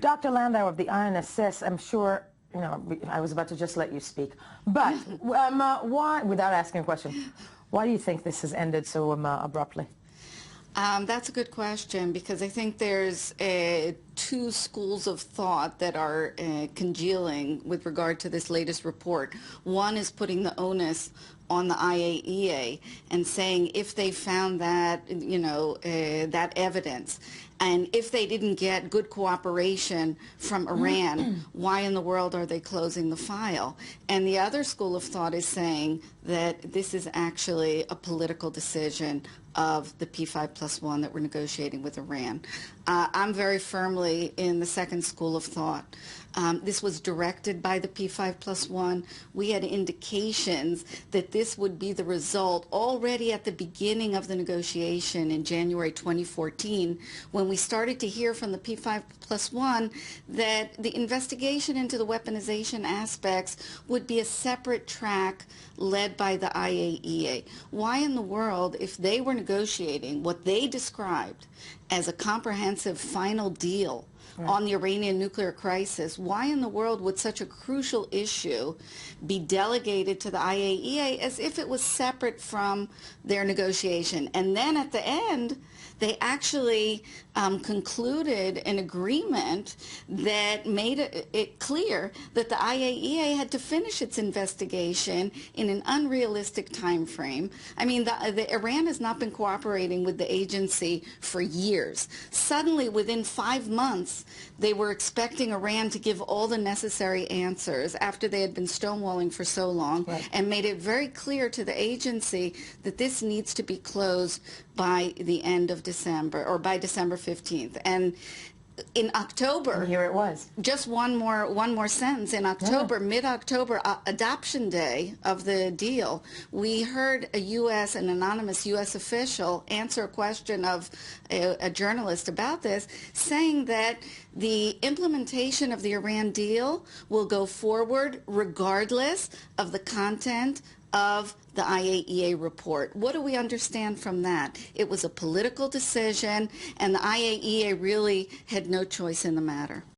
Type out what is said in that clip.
Dr. Landau of the INSS, I'm sure, you know, I was about to just let you speak, but why, without asking a question, why do you think this has ended so abruptly? That's a good question, because I think there's two schools of thought that are congealing with regard to this latest report. One is putting the onus on the IAEA and saying if they found that, you know, that evidence, and if they didn't get good cooperation from Iran, why in the world are they closing the file? And the other school of thought is saying that this is actually a political decision of the P5+1 that we're negotiating with Iran. I'm very firmly in the second school of thought. This was directed by the P5+1. We had indications that this would be the result already at the beginning of the negotiation in January 2014, when we started to hear from the P5+1 that the investigation into the weaponization aspects would be a separate track led by the IAEA. Why in the world, if they were negotiating what they described as a comprehensive final deal on the Iranian nuclear crisis, why in the world would such a crucial issue be delegated to the IAEA as if it was separate from their negotiation? And then at the end, they actually concluded an agreement that made it clear that the IAEA had to finish its investigation in an unrealistic time frame. I mean, Iran has not been cooperating with the agency for years. Suddenly, within 5 months, they were expecting Iran to give all the necessary answers after they had been stonewalling for so long, and made it very clear to the agency that this needs to be closed by the end of December, or by December 15th. And in October, and here it was. Just one more sentence. In October, mid-October, adoption day of the deal, we heard an anonymous U.S. official answer a question of a journalist about this, saying that the implementation of the Iran deal will go forward regardless of the content of the IAEA report. What do we understand from that? It was a political decision, and the IAEA really had no choice in the matter.